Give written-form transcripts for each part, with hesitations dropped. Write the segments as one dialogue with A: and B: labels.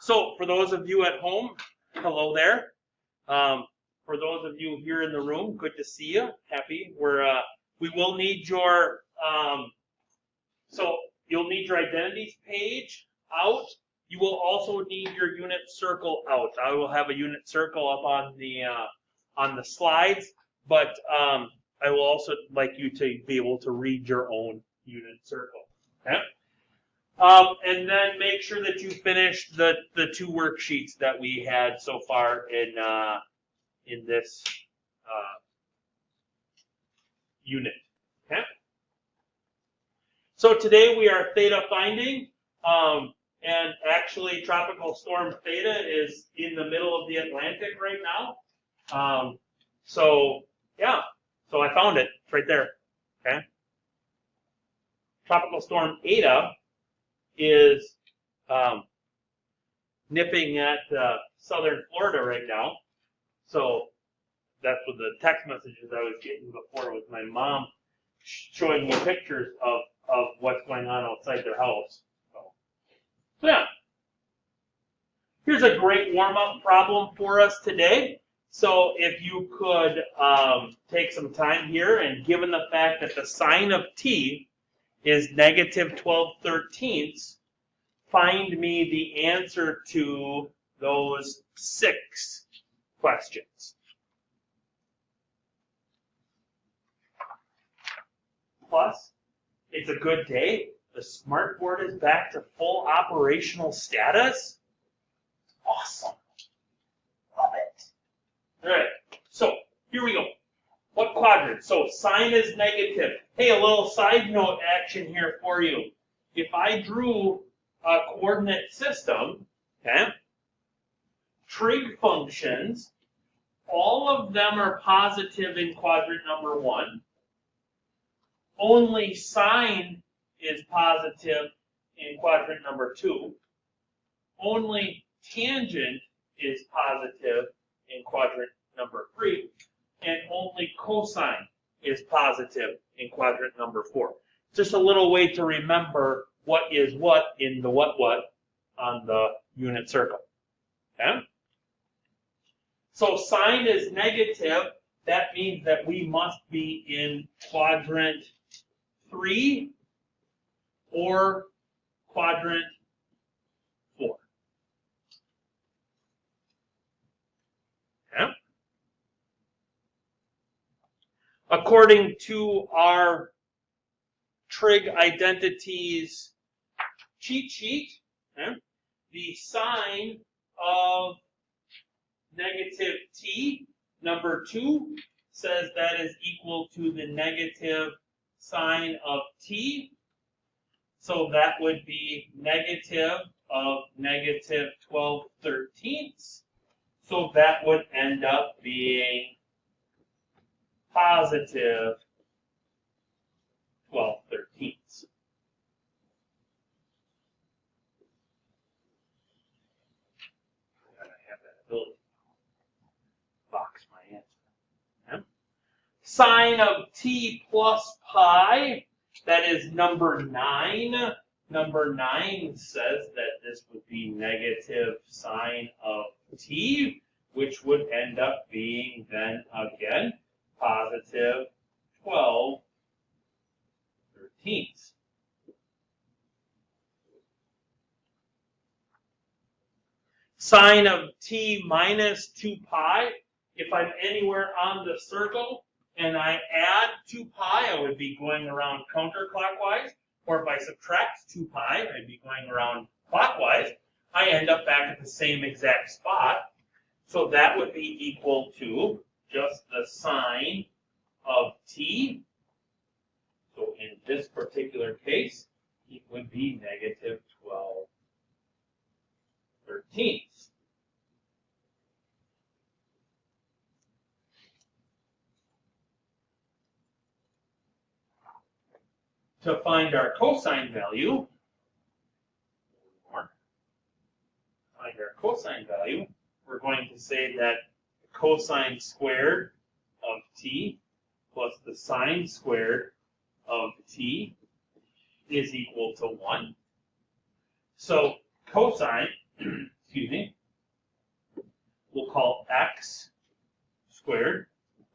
A: So for those of you at home, hello there. For those of you here in the room, good to see you. Happy. We will need your so you'll need your identities page out. You will also need your unit circle out. I will have a unit circle up on the slides, but I will also like you to be able to read your own unit circle. Okay. And then make sure that you finish the two worksheets that we had so far in this unit. Okay. So today we are theta finding, and actually Tropical Storm Theta is in the middle of the Atlantic right now. So yeah, so I found it. It's right there. Okay. Tropical Storm Eta is nipping at southern Florida right now. So that's what the text messages I was getting before was my mom showing me pictures of what's going on outside their house. So yeah. Here's a great warm-up problem for us today. So if you could take some time here, and given the fact that the sine of t is negative 12/13, find me the answer to those 6 questions. Plus, it's a good day. The smartboard is back to full operational status. Awesome. Love it. All right, so here we go. What quadrant? So sine is negative. Hey, a little side note action here for you. If I drew a coordinate system, okay, trig functions, all of them are positive in quadrant number 1. Only sine is positive in quadrant number 2. Only tangent is positive in quadrant number 3. And only cosine is positive in quadrant number 4. Just a little way to remember what is what in the what on the unit circle. Okay? So sine is negative. That means that we must be in quadrant 3 or quadrant 4. Okay? According to our trig identities cheat sheet, okay, the sine of negative t, number 2, says that is equal to the negative sine of t. So that would be negative of negative 12/13. So that would end up being positive 12/13. I have that ability to box my answer. Okay. Sine of t plus pi, that is number 9. Number 9 says that this would be negative sine of t, which would end up being then again positive 12/13. Sine of t minus 2 pi, if I'm anywhere on the circle and I add 2 pi, I would be going around counterclockwise. Or if I subtract 2 pi, I'd be going around clockwise. I end up back at the same exact spot. So that would be equal to just the sine of t. So in this particular case, it would be negative 12/13. To find our cosine value, we're going to say that the cosine squared of t plus the sine squared of t is equal to 1. So cosine we'll call x squared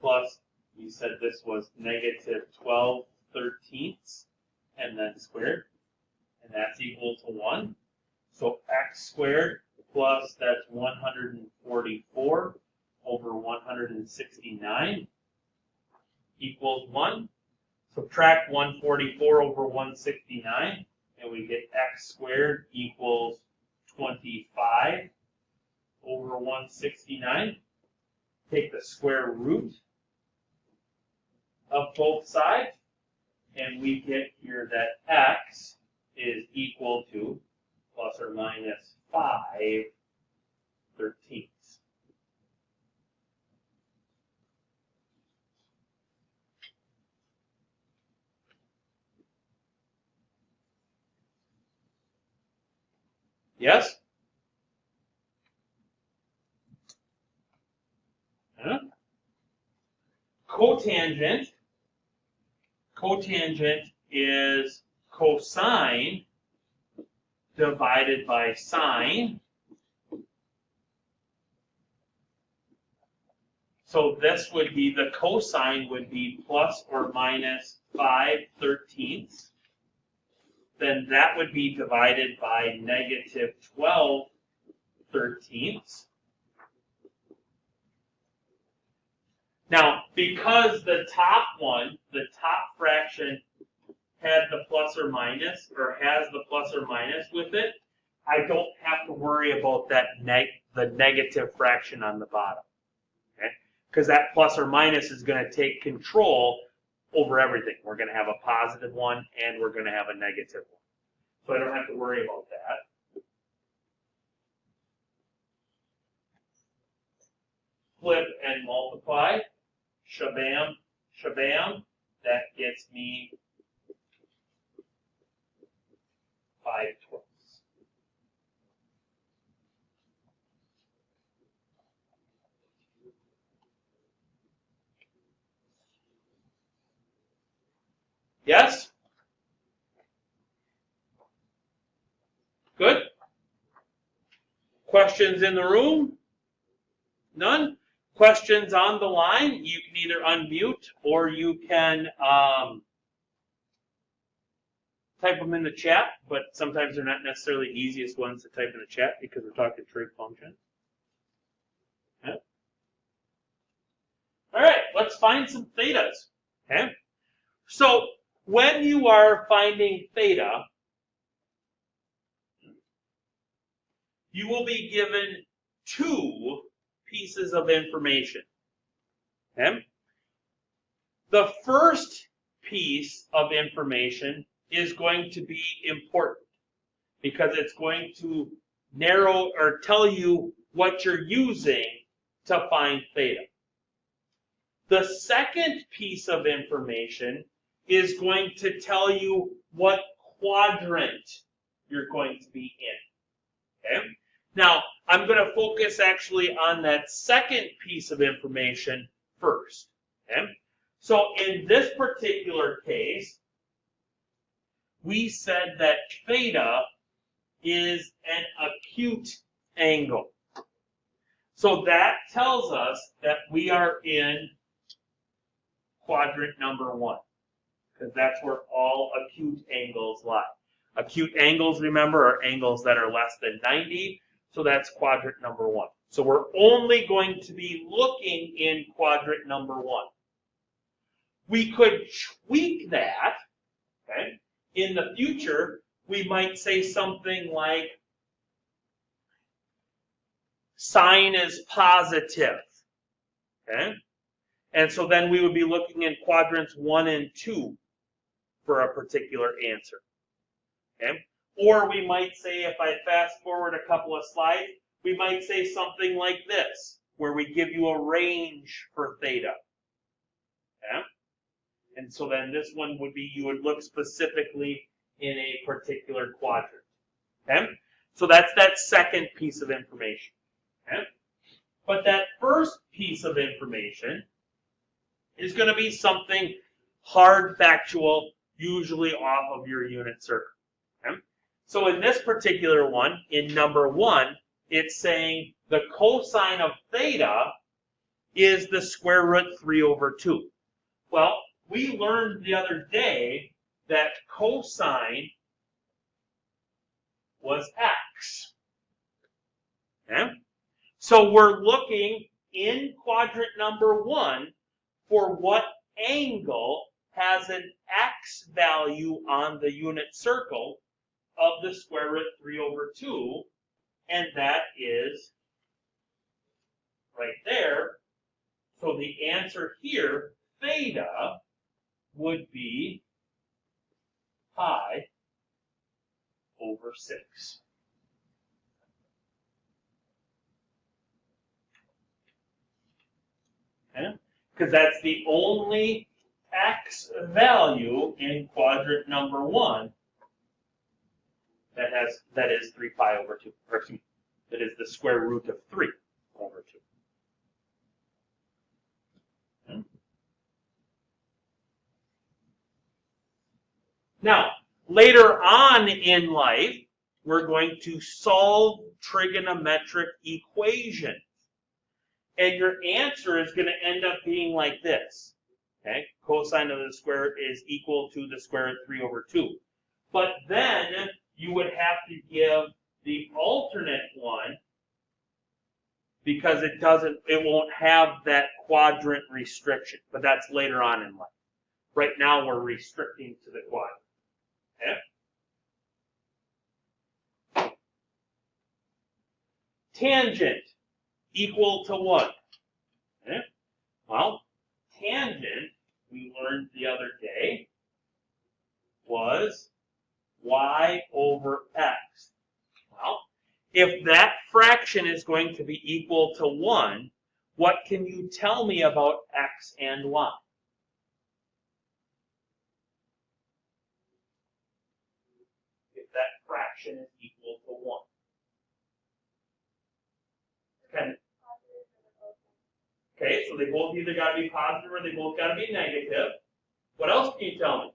A: plus, we said this was negative 12/13 and then squared, and that's equal to 1. So x squared plus, that's 144 over 169 equals 1. Subtract 144 over 169, and we get x squared equals 25 over 169. Take the square root of both sides, and we get here that x is equal to plus or minus 5/13. Yes? Huh? Cotangent. Cotangent is cosine divided by sine. So this would be, the cosine would be plus or minus 5/13. Then that would be divided by negative 12/13. Now, because the top one, the top fraction, had the plus or minus, or has the plus or minus with it, I don't have to worry about that the negative fraction on the bottom. Okay? Because that plus or minus is going to take control over everything. We're going to have a positive one and we're going to have a negative one. So I don't have to worry about that. Flip and multiply. Shabam, shabam. That gets me 5/12. Yes? Good? Questions in the room? None? Questions on the line? You can either unmute or you can type them in the chat, but sometimes they're not necessarily the easiest ones to type in the chat because we're talking trig functions. Okay. All right, let's find some thetas. Okay. So when you are finding theta, you will be given two pieces of information. Okay? The first piece of information is going to be important because it's going to narrow or tell you what you're using to find theta. The second piece of information is going to tell you what quadrant you're going to be in. Okay? Now, I'm going to focus actually on that second piece of information first. Okay? So in this particular case, we said that theta is an acute angle. So that tells us that we are in quadrant number 1, because that's where all acute angles lie. Acute angles, remember, are angles that are less than 90, so that's quadrant number 1. So we're only going to be looking in quadrant number 1. We could tweak that, okay? In the future, we might say something like sine is positive, okay? And so then we would be looking in quadrants 1 and 2 for a particular answer, okay? Or we might say, if I fast forward a couple of slides, we might say something like this, where we give you a range for theta, okay? And so then this one would be, you would look specifically in a particular quadrant, okay? So that's that second piece of information, okay? But that first piece of information is going to be something hard factual, usually off of your unit circle, okay? So in this particular one, in number 1, it's saying the cosine of theta is the square root 3 over 2. Well, we learned the other day that cosine was x. Okay? So we're looking in quadrant number 1 for what angle has an x value on the unit circle of the square root 3 over 2, and that is right there. So the answer here, theta, would be pi over 6. Okay? Because that's the only x value in quadrant number 1 that is 3 pi over 2, or excuse me, that is the square root of 3 over 2. Okay? Now, later on in life, we're going to solve trigonometric equations. And your answer is going to end up being like this. Okay? Cosine of the square is equal to the square root of 3 over 2. But then you would have to give the alternate one because it won't have that quadrant restriction. But that's later on in life. Right now we're restricting to the quadrant. Okay? Tangent equal to what? Okay? Well, tangent, we learned the other day, was y over x. Well, if that fraction is going to be equal to 1, what can you tell me about x and y? If that fraction is equal to 1. Okay, so they both either got to be positive or they both got to be negative. What else can you tell me?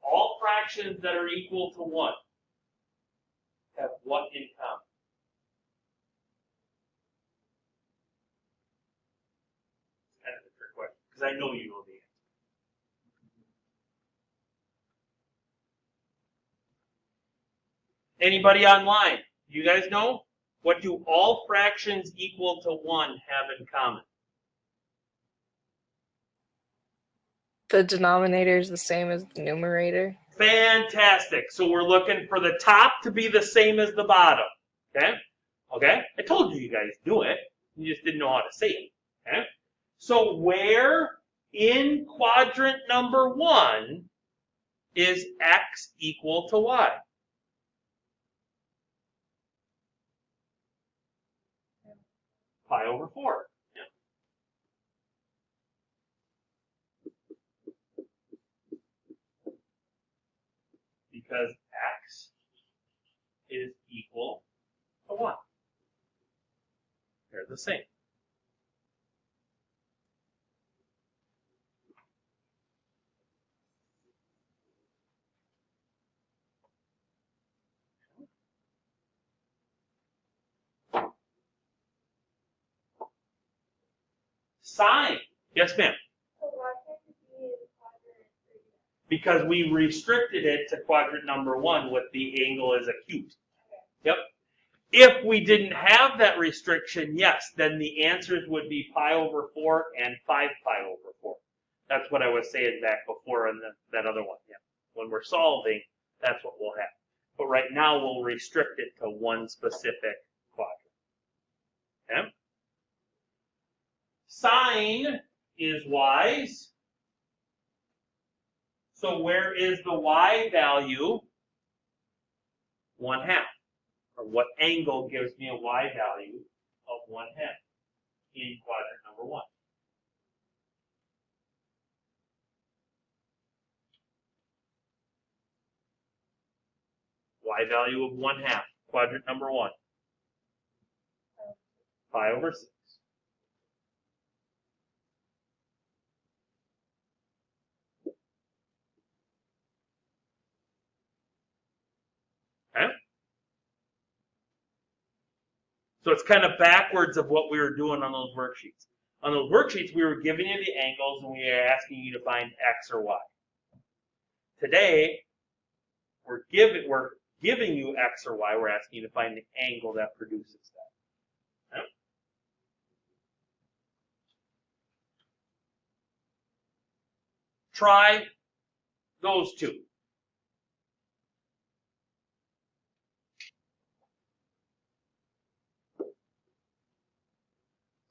A: All fractions that are equal to 1 have what in common? It's kind of a trick question, because I know you know the answer. Anybody online? You guys know? What do all fractions equal to 1 have in common?
B: The denominator is the same as the numerator.
A: Fantastic. So we're looking for the top to be the same as the bottom. Okay? Okay? I told you guys knew it. You just didn't know how to say it. Okay? So where in quadrant number 1 is x equal to y? Pi over 4. Yeah. Because x is equal to 1. They're the same. Sine. Yes, ma'am. Because we restricted it to quadrant number 1 with the angle as acute. Yep. If we didn't have that restriction, yes, then the answers would be pi over 4 and 5 pi over 4. That's what I was saying back before in that other one. Yeah. When we're solving, that's what we'll have. But right now, we'll restrict it to one specific quadrant. Okay? Sine is y's. So where is the y value? 1/2. Or what angle gives me a y value of 1/2 in quadrant number 1? Y value of 1/2, quadrant number 1. Pi over 6. So it's kind of backwards of what we were doing on those worksheets. On those worksheets, we were giving you the angles and we were asking you to find X or Y. Today, we're giving you X or Y. We're asking you to find the angle that produces that. Okay? Try those two.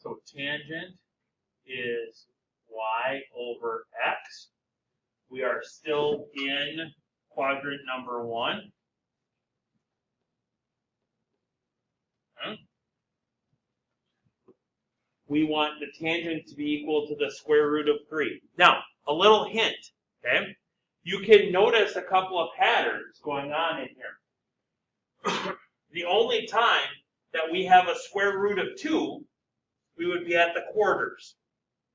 A: So tangent is y over x. We are still in quadrant number 1. Okay. We want the tangent to be equal to the square root of 3. Now, a little hint, okay? You can notice a couple of patterns going on in here. The only time that we have a square root of 2, we would be at the quarters,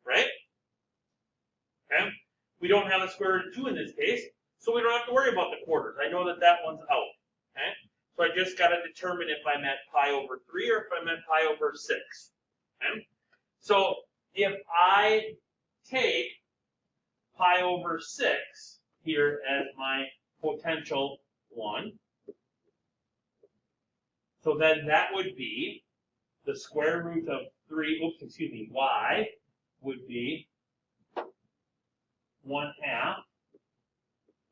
A: right? Okay? We don't have a square root of 2 in this case, so we don't have to worry about the quarters. I know that that one's out, okay? So I just got to determine if I'm at pi over 3 or if I'm at pi over 6, okay? So if I take pi over 6 here as my potential 1, so then that would be the square root of 3, y would be 1/2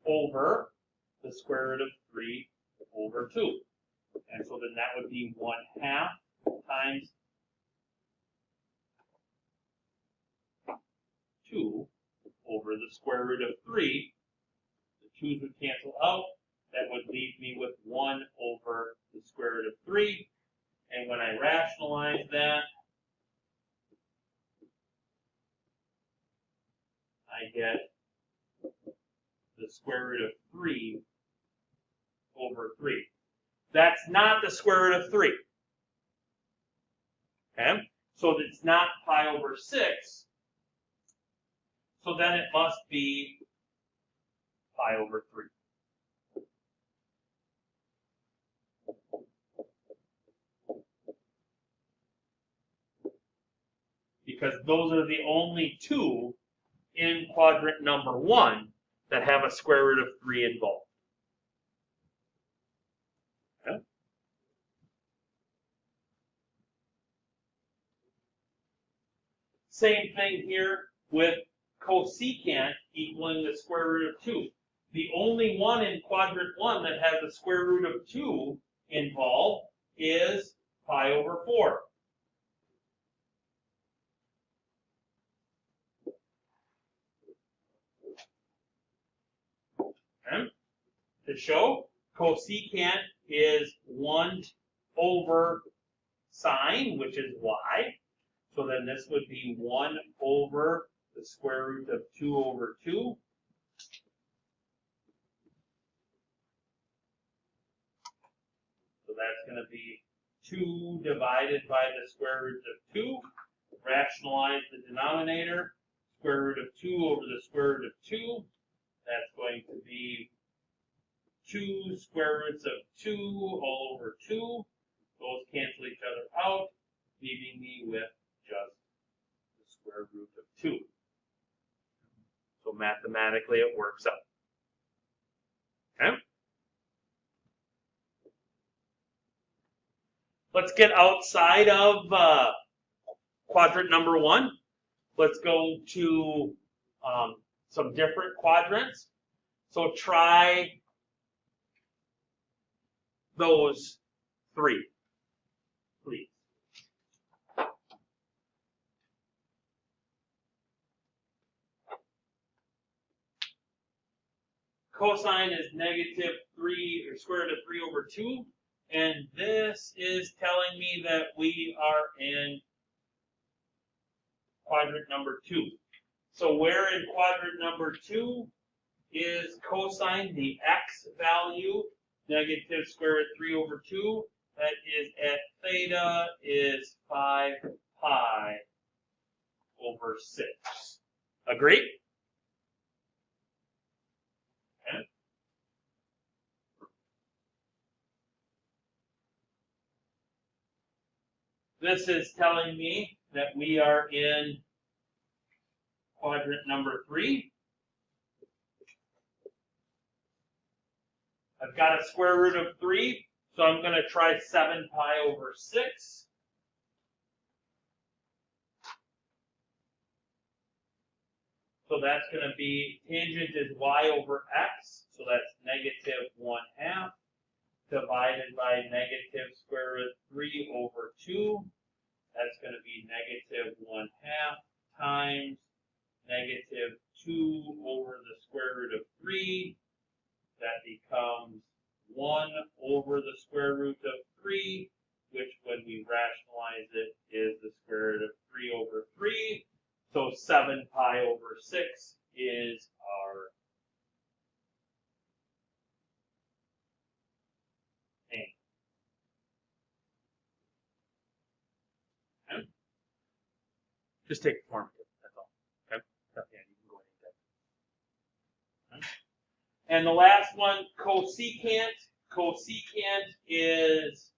A: over the square root of 3 over 2. And so then that would be 1/2 times 2 over the square root of 3. The 2's would cancel out. That would leave me with 1 over the square root of 3. And when I rationalize that, I get the square root of 3 over 3. That's not the square root of 3. Okay? So it's not pi over 6. So then it must be pi over 3. Because those are the only two in quadrant number 1 that have a square root of 3 involved. Okay? Same thing here with cosecant equaling the square root of 2. The only one in quadrant 1 that has a square root of 2 involved is pi over 4. Okay? To show, cosecant is 1 over sine, which is y. So then this would be 1 over the square root of 2 over 2. So that's going to be 2 divided by the square root of 2. Rationalize the denominator. Square root of 2 over the square root of 2. That's going to be 2 square roots of 2 all over 2. Those cancel each other out, leaving me with just the square root of 2. So mathematically it works out. Okay? Let's get outside of quadrant number 1. Let's go to some different quadrants. So try those 3, please. Cosine is -3 or square root of 3 over 2. And this is telling me that we are in quadrant number 2. So where in quadrant number 2 is cosine, the x value, negative square root of 3 over 2? That is at theta is 5 pi over 6. Agree? Okay. this is telling me that we are in quadrant number 3. I've got a square root of 3, so I'm going to try 7 pi over 6. So that's going to be, tangent is y over x, so that's negative 1/2, divided by negative square root of 3 over 2. That's going to be negative 1/2 times negative 2 over the square root of 3. That becomes 1 over the square root of 3, which when we rationalize it is the square root of 3 over 3. So 7 pi over 6 is our angle. Okay? Just take the formative, that's all. Okay? Yeah, you can go ahead and take it. Okay? And the last one, cosecant. Cosecant is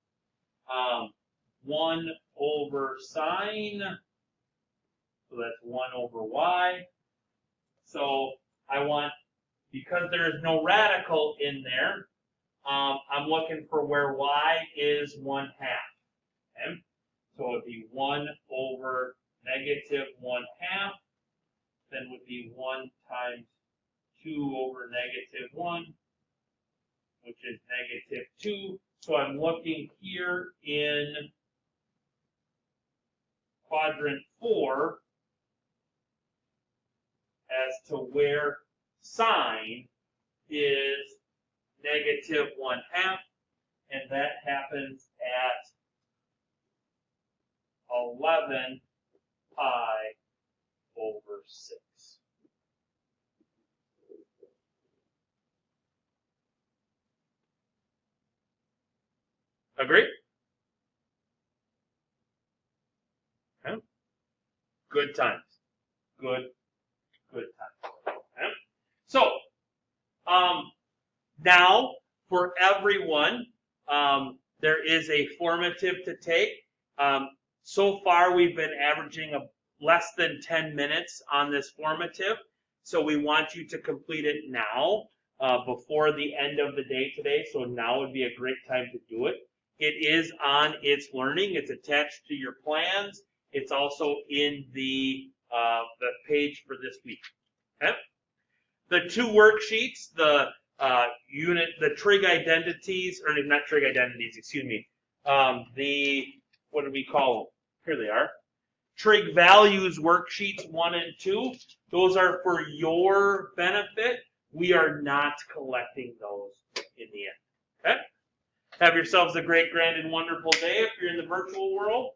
A: 1 over sine. So that's 1 over y. So I want, because there is no radical in there, I'm looking for where y is 1/2. Okay? So it would be 1 over negative 1/2. Then would be 1 times 2 over negative 1, which is negative 2. So I'm looking here in quadrant 4 as to where sine is negative 1/2, and that happens at 11 pi over 6. Agree? Okay. Good times. Good times. Okay. So, now for everyone, there is a formative to take. So far, we've been averaging less than 10 minutes on this formative. So we want you to complete it now, before the end of the day today. So now would be a great time to do it. It is on It's Learning. It's attached to your plans. It's also in the page for this week. Okay? The 2 worksheets, the trig identities, or not trig identities, excuse me. What do we call them? Here they are. Trig values worksheets 1 and 2. Those are for your benefit. We are not collecting those in the end. Okay? Have yourselves a great, grand, and wonderful day if you're in the virtual world.